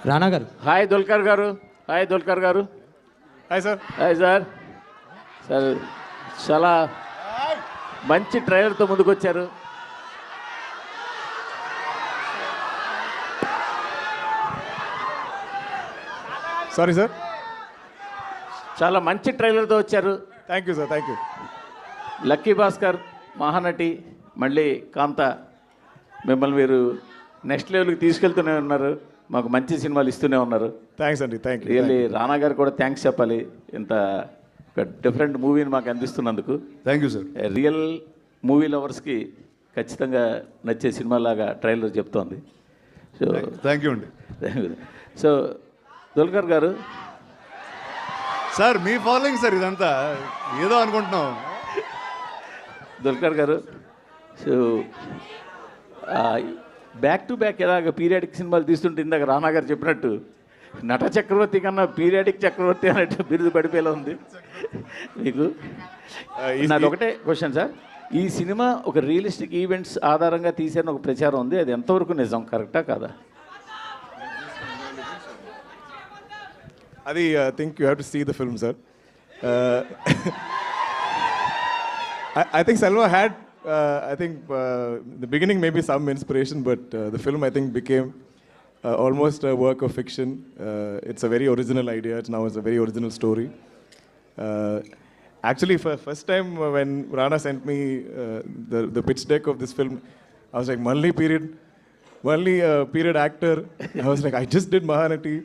రానా గారు. హాయ్ దుల్కర్ గారు. హాయ్ దుల్కర్ గారు. Hi sir. Hi sir. Sir చాలా మంచి ట్రైలర్తో ముందుకు వచ్చారు. Sorry sir. చాలా మంచి ట్రైలర్తో వచ్చారు. Thank you sir. Thank you. Lucky Bhaskar, Mahanati, మళ్ళీ కాంత, మిమ్మల్ని మీరు నెక్స్ట్ లెవెల్కి తీసుకెళ్తూనే ఉన్నారు. మాకు మంచి సినిమాలు ఇస్తూనే ఉన్నారు. థ్యాంక్స్ అండి. Thank you. రియల్లీ రానా గారు కూడా థ్యాంక్స్ చెప్పాలి, ఇంత ఒక డిఫరెంట్ మూవీని మాకు అందిస్తున్నందుకు. Thank you sir. Real movie లవర్స్కి ఖచ్చితంగా నచ్చే సినిమాలాగా ట్రైలర్ చెప్తోంది. సో థ్యాంక్ యూ అండి. సో దుల్కర్ గారు, సార్ మీ ఫాలోయింగ్ సార్ ఇదంతా ఏదో అనుకుంటున్నాం. దుల్కర్ గారు, సో బ్యాక్ టు బ్యాక్ ఎలాగ పీరియాడిక్ సినిమాలు తీస్తుంటే ఇందాక రానా గారు చెప్పినట్టు నట చక్రవర్తి కన్నా పీరియాడిక్ చక్రవర్తి అన్నట్టు బిరుదు పడిపోయేలా ఉంది మీకు. నాది ఒకటే క్వశ్చన్ సార్, ఈ సినిమా ఒక రియలిస్టిక్ ఈవెంట్స్ ఆధారంగా తీసారని ఒక ప్రచారం ఉంది, అది ఎంతవరకు నిజం, కరెక్టా కాదా? అది I think you have to see the film sir. I think Selva had, I think the beginning maybe some inspiration, but the film I think became almost a work of fiction. It's a very original idea. It's a very original story. Actually, for first time when Rana sent me the pitch deck of this film, I was like, Malli period actor. I was like, I just did Mahanati.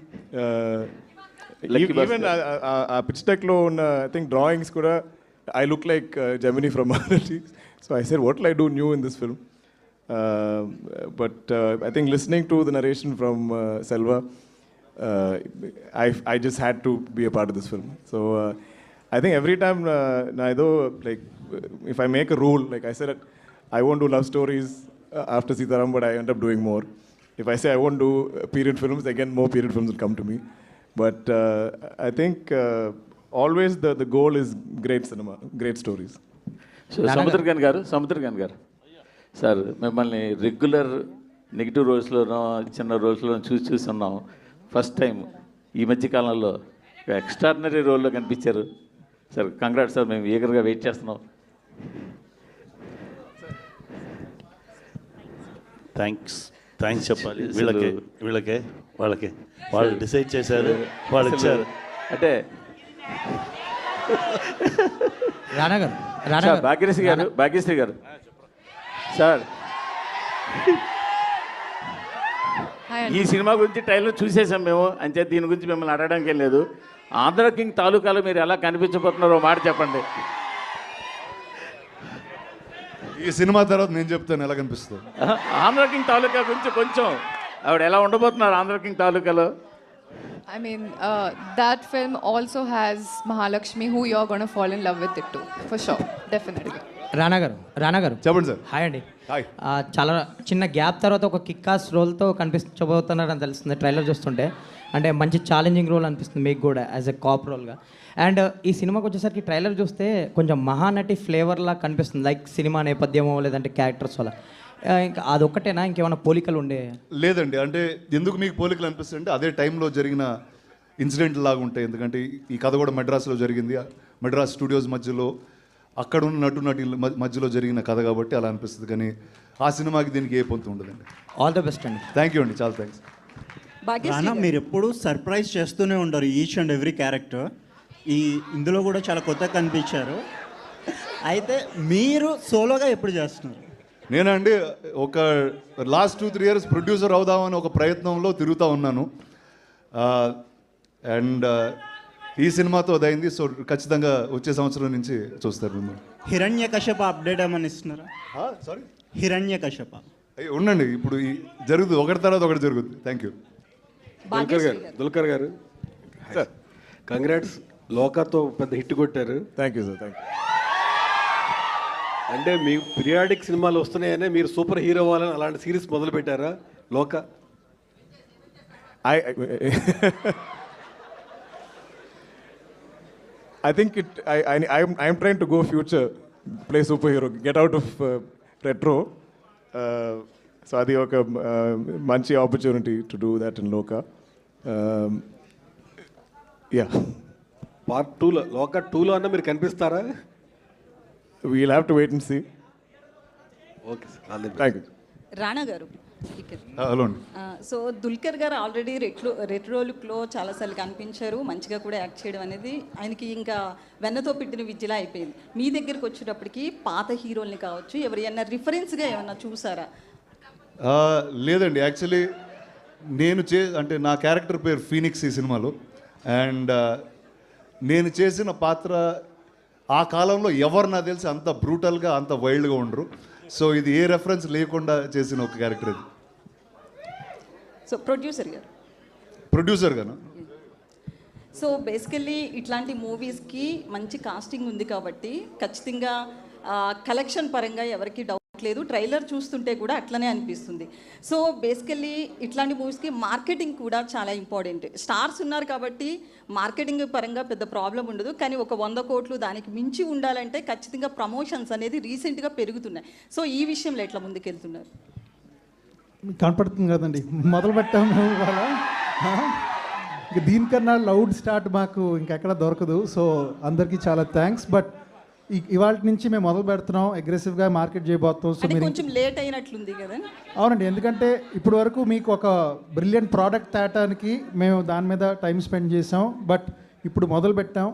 Even pitch deck lo I think drawings kuda I look like Gemini from Mahanati. So I said, what will I do new in this film? But I think listening to the narration from Selva, I just had to be a part of this film. So I think every time, like if I make a rule, like I said, I won't do love stories after Sitaram, but I end up doing more. If I say I won't do period films, again more period films will come to me. But I think always the goal is great cinema, great stories. So Samuthirakani గారు sir, మిమ్మల్ని regular negative రోల్స్లోనో చిన్న రోల్స్లోనో చూసి ఉన్నాం. First time ఈ మధ్య కాలంలో extraordinary రోల్లో కనిపించారు సార్. కంగ్రాట్స్ సార్, మేము ఈగర్గా వెయిట్ చేస్తున్నాం. థ్యాంక్స్ చెప్పాలి వీళ్ళకే వాళ్ళు డిసైడ్ చేశారు, వాళ్ళు ఇచ్చారు. అంటే భాగ్యశ్రీ గారు సార్, ఈ సినిమా గురించి ట్రైలర్ చూసేసాం మేము, అంతే. దీని గురించి మిమ్మల్ని అడగడానికి ఏం లేదు. ఆంధ్ర కింగ్ తాలూకాలో మీరు ఎలా కనిపించబోతున్నారో మాట చెప్పండి. ఈ సినిమా తర్వాత నేను చెప్తాను ఎలా కనిపిస్తుంది. ఆంధ్ర కింగ్ తాలూకా గురించి కొంచెం ఆవిడ ఎలా ఉండబోతున్నారు ఆంధ్ర కింగ్ తాలూకాలో? I mean, that film also has Mahalakshmi, who you're going to fall in love with it too, for sure, definitely. రానా గారు చెప్పండి సార్. హాయ్ అండి. హాయ్. చాలా చిన్న గ్యాప్ తర్వాత ఒక కిక్కాస్ రోల్తో కనిపించబోతున్నారని తెలుస్తుంది ట్రైలర్ చూస్తుంటే. అంటే మంచి ఛాలెంజింగ్ రోల్ అనిపిస్తుంది మీకు కూడా యాజ్ ఎ కాప్ రోల్గా. అండ్ ఈ సినిమాకి వచ్చేసరికి ట్రైలర్ చూస్తే కొంచెం మహానటి ఫ్లేవర్లా కనిపిస్తుంది, లైక్ సినిమా నేపథ్యమో లేదంటే క్యారెక్టర్స్ వల్ల. ఇంకా అదొక్కటేనా, ఇంకేమైనా పోలికలు ఉండే? లేదండి, అంటే ఎందుకు మీకు పోలికలు అనిపిస్తుంది అంటే అదే టైంలో జరిగిన ఇన్సిడెంట్ లాగా ఉంటాయి. ఎందుకంటే ఈ కథ కూడా మెడ్రాస్లో జరిగింది, మెడ్రాస్ స్టూడియోస్ మధ్యలో అక్కడ ఉన్న నటుల మధ్యలో జరిగిన కథ కాబట్టి అలా అనిపిస్తుంది. కానీ ఆ సినిమాకి దీనికి ఏ పొంతు ఉండదండి. ఆల్ ద బెస్ట్ అండి. థ్యాంక్ యూ అండి, చాలా థ్యాంక్స్. రానా, మీరు ఎప్పుడు సర్ప్రైజ్ చేస్తూనే ఉంటారు ఈచ్ అండ్ ఎవ్రీ క్యారెక్టర్. ఇందులో కూడా చాలా కొత్తగా కనిపించారు. అయితే మీరు సోలోగా ఎప్పుడు చేస్తున్నారు? నేనండి ఒక లాస్ట్ 2-3 years ప్రొడ్యూసర్ అవుదామని ఒక ప్రయత్నంలో తిరుగుతూ ఉన్నాను. అండ్ ఈ సినిమాతో అదైంది. సో ఖచ్చితంగా వచ్చే సంవత్సరం నుంచి చూస్తారు మిమ్మల్ని. హిరణ్యకశప అప్డేట్ ఏమని ఇస్తున్నారా? సారీ, హిరణ్యకశప ఉండండి, ఇప్పుడు జరుగుతుంది, ఒకటి తర్వాత ఒకటి జరుగుతుంది. Thank you. దుల్కర్ గారు సార్, కంగ్రాట్స్. లోకాతో పెద్ద హిట్ కొట్టారు. Thank you sir. Thank you. అంటే మీ పీరియాడిక్ సినిమాలు వస్తున్నాయనే మీరు సూపర్ హీరో అవ్వాలని అలాంటి సిరీస్ మొదలు పెట్టారా లోక? I think I'm trying to go future, play superhero, get out of retro. So adi oka manchi opportunity to do that in Loka. Yeah, part 2లో లోక 2లో అన్న మీరు కనిపిస్తారా? we'll have to wait and see. Okay sir. Thank you. Rana గారు ఇక్కడ hello అండి. So Dulquer గారు already retro లుక్లో చాలాసార్లు కనిపించారు, మంచిగా కూడా యాక్ట్ చేయడం అనేది ఆయనకి ఇంకా వెన్నతో పెట్టిన విద్యలా అయిపోయింది. మీ దగ్గరికి వచ్చేటప్పటికి పాత హీరోల్ని కావచ్చు ఎవరైనా రిఫరెన్స్గా ఏమన్నా చూసారా? లేదండి, యాక్చువల్లీ నేను అంటే నా క్యారెక్టర్ పేరు ఫీనిక్స్ ఈ సినిమాలో. అండ్ నేను చేసిన పాత్ర ఆ కాలంలో ఎవరు నాకు తెలిసి అంత బ్రూటల్గా అంత వైల్డ్గా ఉండరు. సో ఇది ఏ రెఫరెన్స్ లేకుండా చేసిన ఒక క్యారెక్టర్ ఇది. సో ప్రొడ్యూసర్ గారు ప్రొడ్యూసర్గాను. సో బేసికల్లీ ఇట్లాంటి మూవీస్కి మంచి కాస్టింగ్ ఉంది కాబట్టి ఖచ్చితంగా కలెక్షన్ పరంగా ఎవరికి డౌట్ లేదు. ట్రైలర్ చూస్తుంటే కూడా అట్లనే అనిపిస్తుంది. సో బేసికల్లీ ఇట్లాంటి మూవీస్కి మార్కెటింగ్ కూడా చాలా ఇంపార్టెంట్. స్టార్స్ ఉన్నారు కాబట్టి మార్కెటింగ్ పరంగా పెద్ద ప్రాబ్లం ఉండదు, కానీ ఒక 100 కోట్లు దానికి మించి ఉండాలంటే ఖచ్చితంగా ప్రమోషన్స్ అనేది రీసెంట్గా పెరుగుతున్నాయి. సో ఈ విషయంలో ఎట్లా ముందుకెళ్తున్నారు? కనపడుతుంది కదండి, మొదలు పెట్టాము ఇవాళ. ఇంక దీనికన్నా లౌడ్ స్టార్ట్ మాకు ఇంకెక్కడ దొరకదు. సో అందరికీ చాలా థ్యాంక్స్. బట్ ఇవాళ నుంచి మేము మొదలు పెడుతున్నాం, అగ్రెసివ్గా మార్కెట్ చేయబోతున్నాం. సో మీరు కొంచెం లేట్ అయినట్లుంది కదా? అవునండి, ఎందుకంటే ఇప్పటి వరకు మీకు ఒక బ్రిలియంట్ ప్రోడక్ట్ తేటానికి మేము దాని మీద టైం స్పెండ్ చేసాం. బట్ ఇప్పుడు మొదలు పెట్టాం,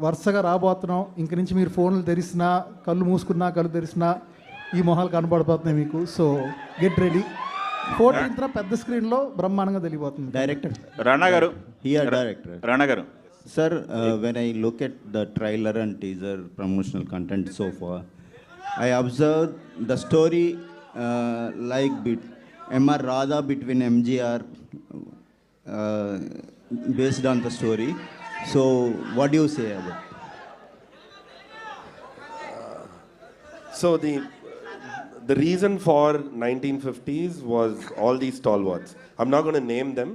వరుసగా రాబోతున్నాం. ఇంక నుంచి మీరు ఫోన్లు తెరిసినా, కళ్ళు మూసుకున్నా, కళ్ళు తెరిసినా ఈ మొహాలు కనపడిపోతున్నాయి మీకు. So get ready. 14th పెద్ద స్క్రీన్లో బ్రహ్మాండంగా తెలియబోతుంది. డైరెక్టర్ రాణా గారు, డైరెక్టర్ రాణా గారు. Sir, when I look at the trailer and teaser promotional content so far, I observed the story like M.R. Radha between MGR based on the story. So, what do you say about it? So the reason for 1950s was all these stalwarts. I'm not going to name them,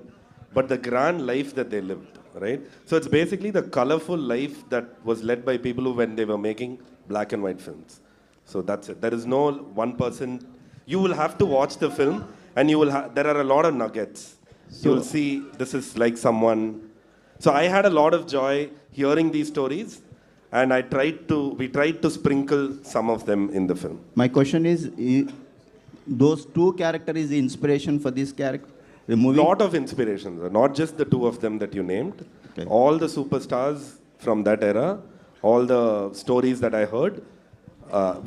but the grand life that they lived. Right? So it's basically the colorful life that was led by people who, when they were making black and white films. So that's it. There is no one person. You will have to watch the film, and you will there are a lot of nuggets. You will see this is like someone. So I had a lot of joy hearing these stories, and we tried to sprinkle some of them in the film. My question is those two characters is the inspiration for this character? The movie? Lot of inspirations, not just the two of them that you named. Okay. All the superstars from that era, all the stories that I heard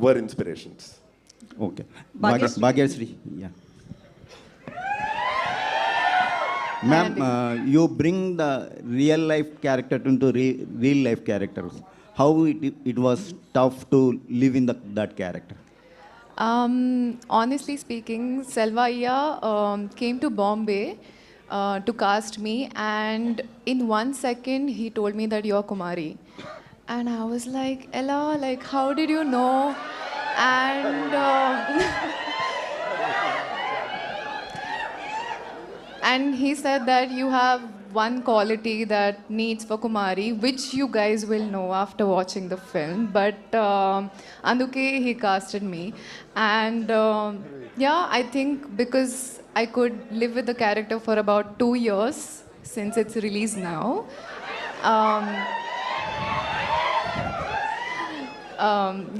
were inspirations. Okay. Bhagyashree. Yeah. Ma'am, you bring the real life character into real life characters. How it was tough to live in that character? Honestly speaking, Selvaiya came to Bombay to cast me, and in 1 second he told me that you're Kumari, and I was like, Ella, like how did you know? And and he said that you have one quality that needs for Kumari, which you guys will know after watching the film. But Anduke, he casted me. And yeah, I think because I could live with the character for about 2 years since it's released now.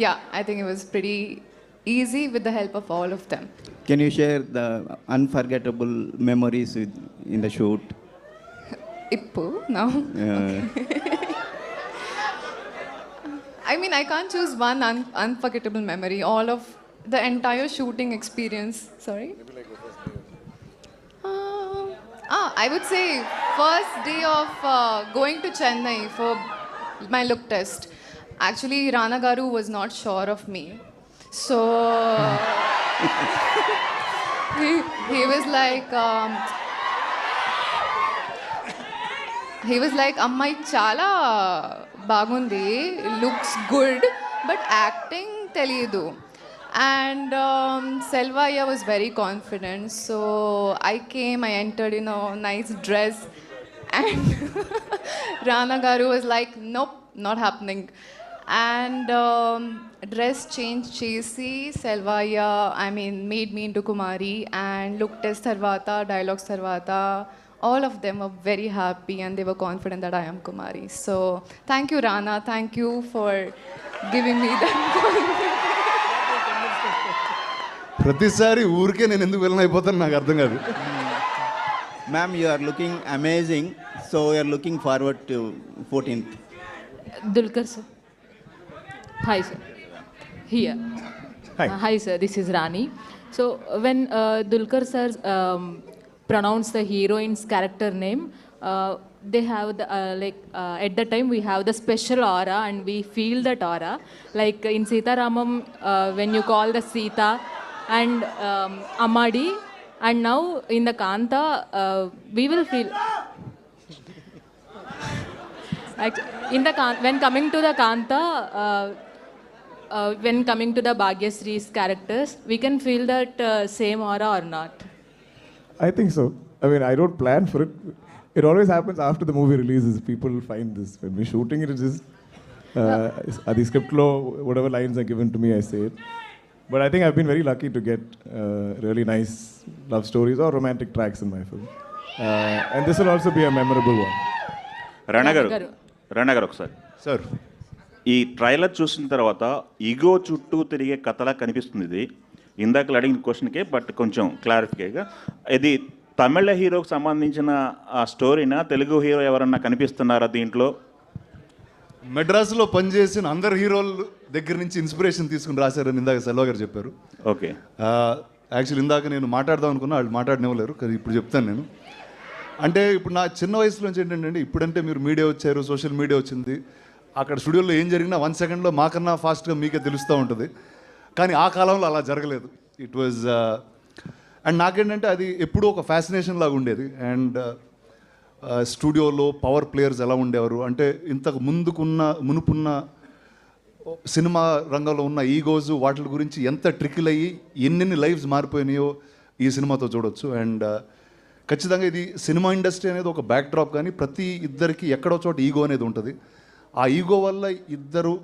Yeah, I think it was pretty easy with the help of all of them. Can you share the unforgettable memories in the shoot? Ippu, no. I mean, I can't choose one unforgettable memory. All of the entire shooting experience. Sorry? I would say first day of going to Chennai for my look test. Actually, Rana Garu was not sure of me. So he was like, Ammai chala bagundi, looks good, but acting teliyadu. And Selvaiya was very confident. So I came, I entered in a nice dress, and Rana Garu was like, nope, not happening. And dress change chesi, Selvaiya, I mean, made me into Kumari, and look test tarvata, dialogues tarvata, all of them were very happy and they were confident that I am Kumari. So thank you, Rana. Thank you for giving me that confidence. ప్రతిసారి ఊరికే నేను ఎందుకు villain అయిపోతాను నాకు అర్థం కాదు. Ma'am, you are looking amazing. So we are looking forward to 14th. Dulquer sir. Hi sir. Here. Hi. Hi sir, this is Rani. So when Dulquer sir pronounced the heroine's character name, they have the at the time we have the special aura and we feel that aura. Like in Sita Ramam, when you call the Sita and Amadi, and now in the Kanta, we will feel. In the when coming to the Kanta, when coming to the Bhagyasree's characters, we can feel that same aura or not. I think so. I mean, I don't plan for it. It always happens after the movie releases. People find this. When we're shooting it, it's just the script law, whatever lines are given to me, I say it. But I think I've been very lucky to get really nice love stories or romantic tracks in my film. And this will also be a memorable one. Rana గారు ఒకసారి sir, ఈ trailer చూసిన తర్వాత ego చుట్టూ తిరిగే కథలా కనిపిస్తుంది ఇది. ఇందాక అడిగిన క్వశ్చన్కే బట్ కొంచెం క్లారిఫికేగా, ఇది తమిళ హీరోకి సంబంధించిన ఆ స్టోరీనా, తెలుగు హీరో ఎవరన్నా కనిపిస్తున్నారా దీంట్లో? మెడ్రాస్లో పనిచేసిన అందరు హీరోల దగ్గర నుంచి ఇన్స్పిరేషన్ తీసుకుని రాశారని ఇందాక సెల్వ గారు చెప్పారు. ఓకే. యాక్చువల్లీ ఇందాక నేను మాట్లాడదాం అనుకున్నా, వాళ్ళు మాట్లాడనివ్వలేరు కదా. ఇప్పుడు చెప్తాను నేను. అంటే ఇప్పుడు నా చిన్న వయసులోంచి ఏంటంటే, ఇప్పుడంటే మీరు మీడియా వచ్చారు, సోషల్ మీడియా వచ్చింది, అక్కడ స్టూడియోలో ఏం జరిగినా 1 సెకండ్లో మాకన్నా ఫాస్ట్గా మీకే తెలుస్తూ ఉంటుంది. కానీ ఆ కాలంలో అలా జరగలేదు. ఇట్ వాజ్ అండ్ నాకేంటంటే అది ఎప్పుడూ ఒక ఫ్యాసినేషన్ లాగా ఉండేది. అండ్ స్టూడియోలో పవర్ ప్లేయర్స్ ఎలా ఉండేవారు అంటే, ఇంతకు మునుపున్న సినిమా రంగంలో ఉన్న ఈగోస్ వాటి గురించి ఎంత ట్రికిల్ అయ్యి ఎన్నెన్ని లైఫ్స్ మారిపోయినాయో ఈ సినిమాతో చూడొచ్చు. అండ్ ఖచ్చితంగా ఇది సినిమా ఇండస్ట్రీ అనేది ఒక బ్యాక్ డ్రాప్, కానీ ప్రతి ఇద్దరికి ఎక్కడో చోట ఈగో అనేది ఉంటుంది. ఆ ఈగో వల్ల ఇద్దరు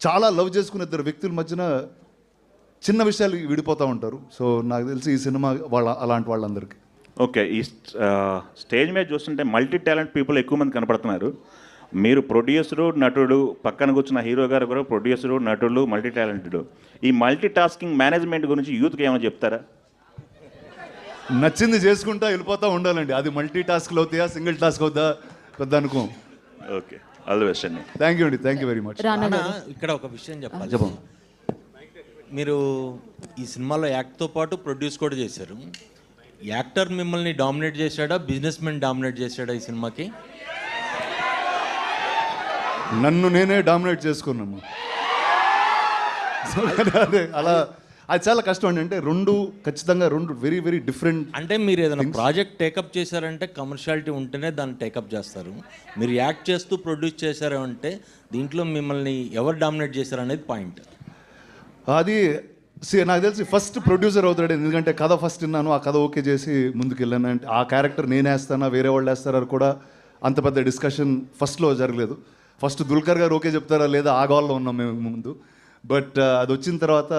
చాలా లవ్ చేసుకునే ఇద్దరు వ్యక్తుల మధ్యన చిన్న విషయాలు విడిపోతూ ఉంటారు. సో నాకు తెలిసి ఈ సినిమా అలాంటి వాళ్ళందరికీ. ఓకే. ఈ స్టేజ్ మీద చూస్తుంటే మల్టీ టాలెంట్ పీపుల్ ఎక్కువ మంది కనపడుతున్నారు. మీరు ప్రొడ్యూసరు, నటుడు, పక్కన కూర్చున్న హీరో గారు కూడా ప్రొడ్యూసరు, నటుడు, మల్టీ టాలెంటెడ్. ఈ మల్టీ టాస్కింగ్ మేనేజ్మెంట్ గురించి యూత్కి ఏమైనా చెప్తారా? నచ్చింది చేసుకుంటా వెళ్ళిపోతూ ఉండాలండి. అది మల్టీ టాస్క్లు అవుతాయా, సింగిల్ టాస్క్ అవుతా పెద్ద అనుకో. ఓకే, ఆల్ ది బెస్ట్ అండి. థ్యాంక్ యూ అండి, థ్యాంక్ యూ వెరీ మచ్. ఇక్కడ ఒక విషయం చెప్పాలి. మీరు ఈ సినిమాలో యాక్ట్తో పాటు ప్రొడ్యూస్ కూడా చేశారు. యాక్టర్ మిమ్మల్ని డామినేట్ చేశాడా, బిజినెస్ మెన్ డామినేట్ చేశాడా ఈ సినిమాకి? నన్ను నేనే డామినేట్ చేసుకున్నాము. అదే అలా అది చాలా కష్టం అండి. అంటే ఖచ్చితంగా రెండు వెరీ వెరీ డిఫరెంట్. అంటే మీరు ఏదైనా ప్రాజెక్ట్ టేకప్ చేశారంటే కమర్షియాలిటీ ఉంటేనే దాన్ని టేకప్ చేస్తారు. మీరు యాక్ట్ చేస్తూ ప్రొడ్యూస్ చేశారు అంటే దీంట్లో మిమ్మల్ని ఎవరు డామినేట్ చేశారు అనేది పాయింట్. అది నాకు తెలిసి ఫస్ట్ ప్రొడ్యూసర్ అవుతాడు. ఎందుకంటే కథ ఫస్ట్ విన్నాను, ఆ కథ ఓకే చేసి ముందుకు వెళ్ళాను. అంటే ఆ క్యారెక్టర్ నేను వేస్తానా వేరే వాళ్ళు వేస్తారా కూడా అంత పెద్ద డిస్కషన్ ఫస్ట్లో జరగలేదు. ఫస్ట్ దుల్కర్ గారు ఓకే చెప్తారా లేదా ఆ గోల్లో ఉన్నాం మేము ముందు. బట్ అది వచ్చిన తర్వాత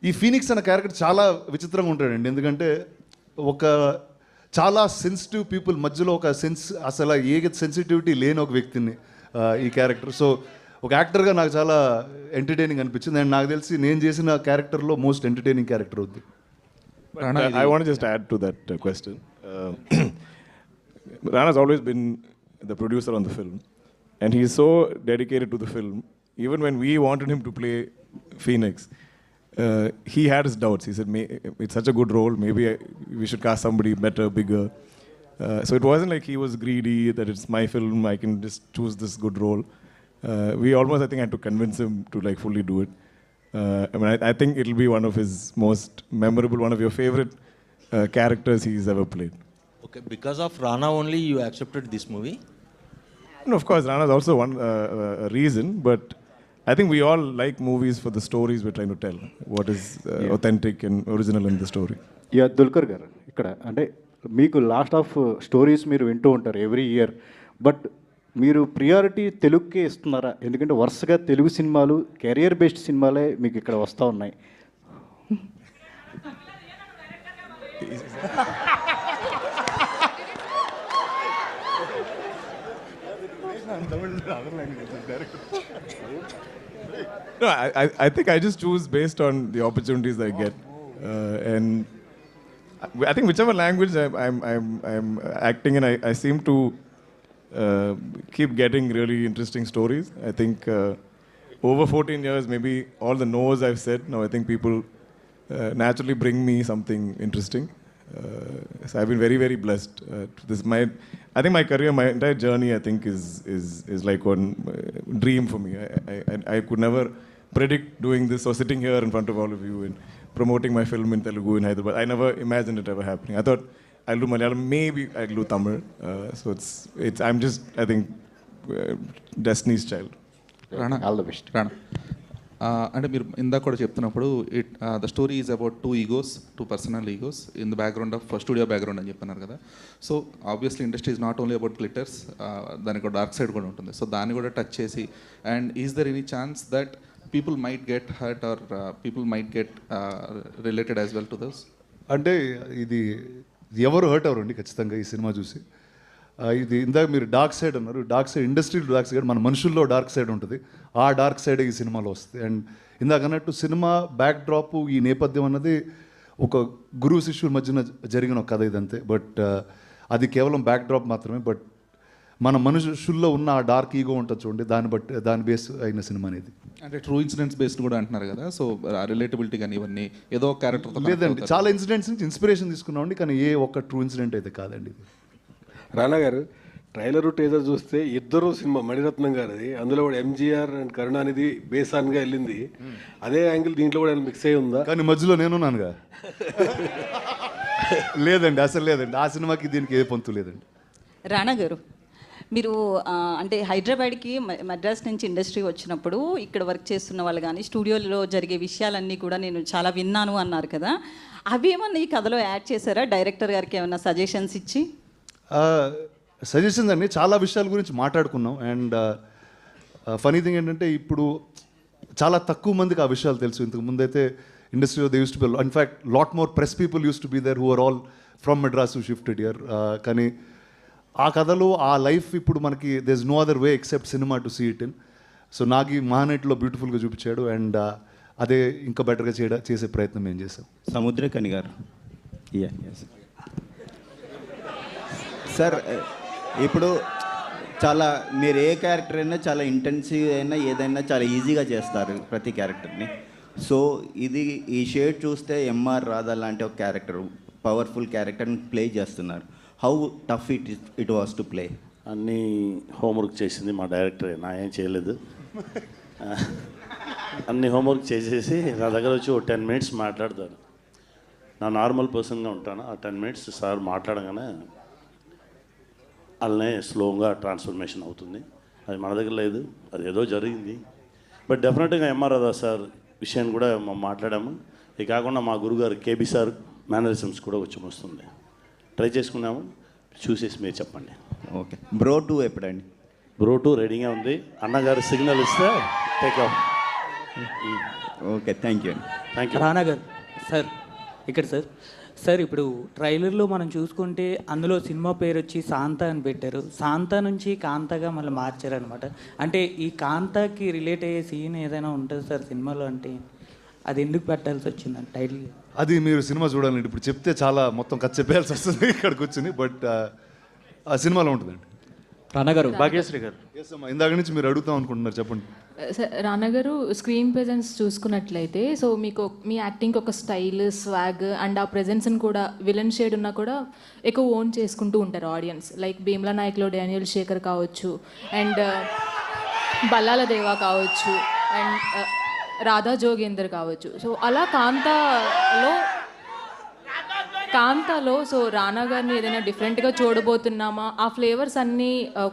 ఈ ఫీనిక్స్ అనే క్యారెక్టర్ చాలా విచిత్రంగా ఉంటాడండి. ఎందుకంటే ఒక చాలా సెన్సిటివ్ పీపుల్ మధ్యలో ఒక అసలు ఏ సెన్సిటివిటీ లేని ఒక వ్యక్తిని ఈ క్యారెక్టర్. సో ఒక యాక్టర్గా నాకు చాలా ఎంటర్టైనింగ్ అనిపించింది. అండ్ నాకు తెలిసి నేను చేసిన క్యారెక్టర్లో మోస్ట్ ఎంటర్టైనింగ్ క్యారెక్టర్ అవుద్ది. I want to just add to that question. Rana's always been the producer on the film, and he's so dedicated to the film. Even when we wanted him to play Phoenix, he had his doubts. He said, it's such a good role, maybe we should cast somebody better, bigger. So it wasn't like he was greedy, that it's my film, I can just choose this good role. We almost, I think, had to convince him to like fully do it. I mean, I think it'll be one of his most memorable, one of your favorite characters he's ever played. Okay, because of Rana only you accepted this movie? No, of course, Rana's also one reason, but I think we all like movies for the stories we're trying to tell. What is authentic and original in the story. Yeah Dulquer గారు, ఇక్కడ అంటే మీకు last of stories మీరు వింటూ ఉంటారు every year, but మీరు priority తెలుగుకే ఇస్తున్నారా? ఎందుకంటే వరుసగా తెలుగు సినిమాలు కెరియర్ బేస్డ్ సినిమాలే మీకు ఇక్కడ వస్తూ ఉన్నాయి. No, I think I just choose based on the opportunities I get, and I think whichever language I'm acting in, I seem to keep getting really interesting stories. I think over 14 years, maybe all the no's I've said, now I think people naturally bring me something interesting. So I've been very, very blessed. I think my career, my entire journey, I think is like one dream for me. I could never predict doing this or sitting here in front of all of you and promoting my film in Telugu in Hyderabad. I never imagined it ever happening. I thought I'll do Malayalam, maybe I'll do Tamil. So I'm just, I think, Destiny's child. Rana all the best. Rana అంటే మీరు ఇందాక కూడా చెప్తున్నప్పుడు the story is about too personal egos in the background of studio background అని చెప్తున్నారు కదా. So obviously industry is not only about glitters, దానికి ఒక డార్క్ సైడ్ కూడా ఉంటుంది. సో దాన్ని కూడా టచ్ చేసి, and is there any chance that people might get hurt or people might get related as well to those? అంటే ఇది ఎవరు హర్ట్ అవ్వరండి ఖచ్చితంగా ఈ సినిమా చూసి. ఇది ఇందాక మీరు డార్క్ సైడ్ అన్నారు, dark side industry dark side, మన మనుషుల్లో డార్క్ సైడ్ ఉంటుంది. ఆ డార్క్ సైడ్ ఈ సినిమాలో వస్తుంది. అండ్ ఇందాక అన్నట్టు సినిమా బ్యాక్ డ్రాప్, ఈ నేపథ్యం అన్నది ఒక గురువు శిష్యుల మధ్యన జరిగిన ఒక కథ ఇదంతే. బట్ అది కేవలం బ్యాక్ డ్రాప్ మాత్రమే. బట్ మన మనుషుల్లో ఉన్న ఆ డార్క్ ఈగో ఉంటుంది చూడండి, దాని బేస్ అయిన సినిమా అనేది. అంటే ట్రూ ఇన్సిడెంట్స్ బేస్డ్ కూడా అంటున్నారు కదా, సో రిలేటబిలిటీ కానీ ఇవన్నీ ఏదో క్యారెక్టర్ లేదండి, చాలా ఇన్సిడెంట్స్ నుంచి ఇన్స్పిరేషన్ తీసుకున్నామండి, కానీ ఏ ఒక్క ట్రూ ఇన్సిడెంట్ అయితే కాదండి ఇది. రానా గారు, ట్రైలర్ టీజర్ చూస్తే ఇద్దరు సినిమా మణిరత్నం గారిది, అందులో కూడా ఎంజీఆర్ అండ్ కరుణానిధి బేసాన్గా వెళ్ళింది. అదే యాంగిల్ దీంట్లో కూడా మిక్స్ అయి ఉందా? కానీ మధ్యలో నేనున్నానుగా. లేదండి, అసలు లేదండి, ఆ సినిమాకి దీనికి ఏ పొంతు లేదండి. రానా గారు, మీరు అంటే హైదరాబాద్కి మద్రాస్ నుంచి ఇండస్ట్రీ వచ్చినప్పుడు ఇక్కడ వర్క్ చేస్తున్న వాళ్ళు కానీ స్టూడియోలో జరిగే విషయాలన్నీ కూడా నేను చాలా విన్నాను అన్నారు కదా, అవి ఏమన్నా ఈ కథలో యాడ్ చేశారా? డైరెక్టర్ గారికి ఏమన్నా సజెషన్స్ ఇచ్చి? సజెషన్స్ అండి, చాలా విషయాల గురించి మాట్లాడుకున్నాం. అండ్ ఫనీ థింగ్ ఏంటంటే ఇప్పుడు చాలా తక్కువ మందికి ఆ విషయాలు తెలుసు. ఇంతకు ముందైతే ఇండస్ట్రీలో they used to be, in fact lot more press people used to be there who are all from Madras who shifted here. కానీ ఆ కథలో ఆ లైఫ్ ఇప్పుడు మనకి there is no other way except cinema to see it in. So నాకు ఈ మహానటిలో బ్యూటిఫుల్గా చూపించాడు. అండ్ అదే ఇంకా బెటర్గా చేసే ప్రయత్నం మేము చేసాం. సముద్రకని గారు, సార్ ఇప్పుడు చాలా మీరు ఏ క్యారెక్టర్ అయినా చాలా ఇంటెన్సివ్ అయినా ఏదైనా చాలా ఈజీగా చేస్తారు ప్రతి క్యారెక్టర్ని. సో ఈ షేడ్ చూస్తే ఎంఆర్ రాధా లాంటి ఒక క్యారెక్టర్, పవర్ఫుల్ క్యారెక్టర్ని ప్లే చేస్తున్నారు. How tough it was to play? అన్నీ హోంవర్క్ చేసింది మా డైరెక్టరే, నా ఏం చేయలేదు. అన్ని హోంవర్క్ చేసేసి నా దగ్గర వచ్చి ఒక 10 minutes మాట్లాడతారు. నా నార్మల్ పర్సన్గా ఉంటాను. ఆ 10 minutes సార్ మాట్లాడగానే అలానే స్లోగా ట్రాన్స్ఫర్మేషన్ అవుతుంది. అది మన దగ్గర లేదు, అది ఏదో జరిగింది. బట్ డెఫినెట్గా ఎంఆర్ రాధా సార్ విషయాన్ని కూడా మాట్లాడాము. ఇది కాకుండా మా గురుగారు కేబీ సార్ మేనరిజమ్స్ కూడా వచ్చి వస్తుంది, ట్రై చేసుకున్నాము. చూసేసి మీరు చెప్పండి. ఓకే, బ్రో 2 ఎప్పుడండి? బ్రో 2 రెడీగా ఉంది. అన్నగారు సిగ్నల్ ఇస్తే take off. Okay, thank you. Thank you. రానా గారు సార్, ఇక్కడ సార్ ఇప్పుడు ట్రైలర్లో మనం చూసుకుంటే అందులో సినిమా పేరు వచ్చి శాంత అని పెట్టారు. శాంత నుంచి కాంతగా మళ్ళీ మార్చారనమాట. అంటే ఈ కాంతకి రిలేట్ అయ్యే సీన్ ఏదైనా ఉంటుంది సార్ సినిమాలో? అంటే అది ఎందుకు పెట్టాల్సి వచ్చిందండి టైటిల్? అది మీరు సినిమా చూడాలండి. ఇప్పుడు చెప్తే చాలా మొత్తం కథ చెప్పేయాల్సి వస్తుంది ఇక్కడికి వచ్చింది. బట్ ఆ సినిమాలో ఉంటుందండి. రానా గారు, భాగ్యశ్రీ గారు, ఇందాక నుంచి మీరు అడుగుతాం అనుకుంటున్నారు, చెప్పండి. రానా గారు, స్క్రీన్ ప్రెజెన్స్ చూసుకున్నట్లయితే సో మీకు మీ యాక్టింగ్ ఒక స్టైల్, స్వాగ్ అండ్ ఆ ప్రెజెన్స్ని కూడా విలన్ షేడ్ ఉన్నా కూడా ఎక్కువ ఓన్ చేసుకుంటూ ఉంటారు ఆడియన్స్. లైక్ భీమ్లా నాయక్లో డానియల్ శేఖర్ కావచ్చు, అండ్ బల్లాల దేవా కావచ్చు, అండ్ రాధా జోగేందర్ కావచ్చు. సో అలా కాంతాలో సో రానా గారిని ఏదైనా డిఫరెంట్గా చూడబోతున్నామా? ఆ ఫ్లేవర్స్ అన్నీ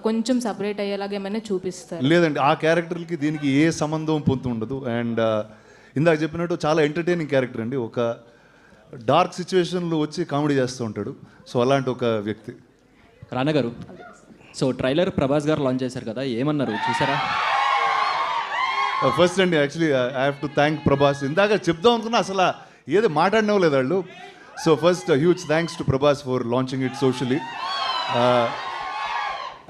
కొంచెం సపరేట్ అయ్యేలాగా ఏమైనా చూపిస్తారు? లేదండి, ఆ క్యారెక్టర్కి దీనికి ఏ సంబంధం పొందు ఉండదు. అండ్ ఇందాక చెప్పినట్టు చాలా ఎంటర్టైనింగ్ క్యారెక్టర్ అండి. ఒక డార్క్ సిచ్యువేషన్లో వచ్చి కామెడీ చేస్తూ ఉంటాడు. సో అలాంటి ఒక వ్యక్తి. రానా గారు, సో ట్రైలర్ ప్రభాస్ గారు లాంచ్ చేశారు కదా, ఏమన్నారు చూసారా? ఫస్ట్ అండి, actually I have to thank Prabhas. ఇందాక చెప్దాం అనుకున్నా అసలు ఏది మాట్లాడినవ్వలేదు వాళ్ళు. So first huge thanks to Prabhas for launching it socially.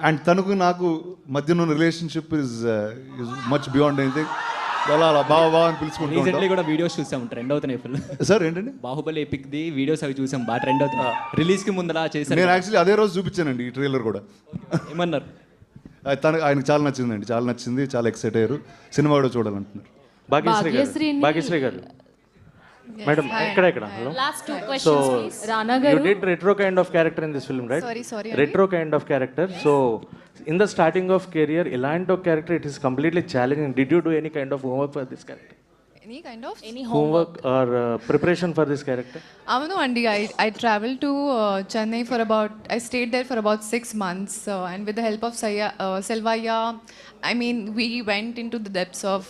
And తనకు నాకు మధ్యన ఉన్న relationship is much beyond anything. అలా బాగా అని పిలుచుకుంటూ రీసెంట్లీ కూడా వీడియోస్ చూసాం, ట్రెండ్ అవుతున్నాయి ఫుల్. సార్ ఏంటండి? బాహుబలి ఎపిక్ ది వీడియోస్ అవి చూసాం, బాగా ట్రెండ్ అవుతున్నాయి. రిలీజ్ కి ముందర చేశారు. నేను యాక్చువల్లీ అదే రోజు చూపించానండి ఈ ట్రైలర్ కూడా. ఏమన్నారు? ఆయనకు చాలా నచ్చిందండి, చాలా నచ్చింది, చాలా ఎక్సైట్ అయ్యారు. సినిమా కూడా చూడాలంటున్నారు. భాగ్యశ్రీ గారు మేడం, ఇక్కడ hello. Last two So, questions, please. Rana garu. you did retro kind of character in this film, right? Sorry. Retro kind of character. So, in the starting of career, elanto character, it is completely challenging. Did you do any kind of homework for this character? Any kind of? Any Homework or preparation for this character? Avunu andi, I traveled to Chennai I stayed there for about 6 months, and with the help of Selvaya, I mean, we went into the depths of,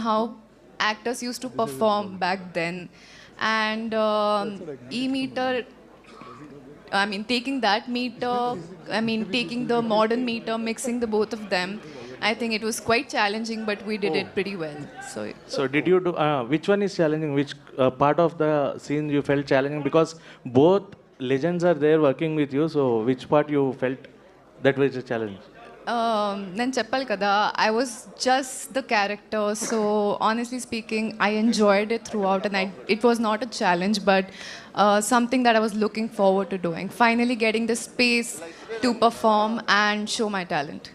how actors used to perform back then, and e-meter, I mean, taking that meter, taking the modern meter, mixing the both of them, I think it was quite challenging, but we did it pretty well. So did you do, which one is challenging? Which part of the scene you felt challenging? Because both legends are there working with you, so which part you felt that was a challenge? నేను చెప్పాలి కదా, I was just the character, so honestly speaking, I enjoyed it throughout, and it was not a challenge, but something that I was looking forward to doing. Finally getting the space to perform and show my talent.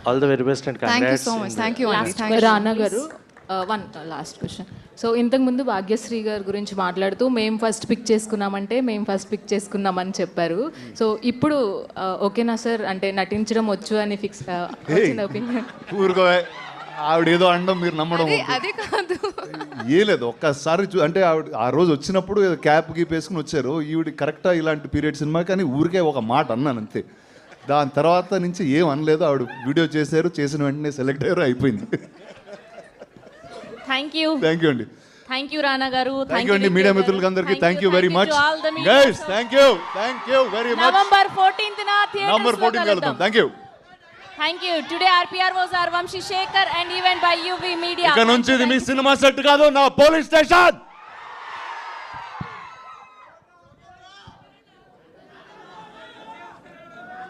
All the very best and congrats. Thank you so much. Thank you, Andy. Thank you. రానా గారు, one last question. So ఇంతకుముందు భాగ్యశ్రీ గారి గురించి మాట్లాడుతూ మేము first pick చేసుకున్నామని చెప్పారు. So ఇప్పుడు ఓకేనా సార్, అంటే నటించడం వచ్చు అని ఫిక్స్ వచ్చింది ఒపీనియన్? ఆవిడ ఏదో అనడం మీరు నమ్మడం అదే కాదు, ఏ లేదు. ఒక్కసారి అంటే ఆవిడ ఆ రోజు వచ్చినప్పుడు క్యాప్ గీప్ వేసుకుని వచ్చారు. ఈవిడ కరెక్టా ఇలాంటి పీరియడ్ సినిమా, కానీ ఊరికే ఒక మాట అన్నాను అంతే. దాని తర్వాత నుంచి ఏం అనలేదు. ఆవిడ వీడియో చేశారు, చేసిన వెంటనే సెలెక్ట్ అయ్యారు, అయిపోయింది. థ్యాంక్ యూ అండి. థ్యాంక్ యూ రానా గారు. థ్యాంక్ యూ అండి మీడియా మిత్రులందరికీ. Thank you very much guys. Thank you very much. November 14th November 14 కలుద్దాం. Thank you. Thank you. Today RPR was our Vamshi Shekhar and event by UV Media. ఇక నుంచి ఇది మీ cinema set కాదు, నా police station.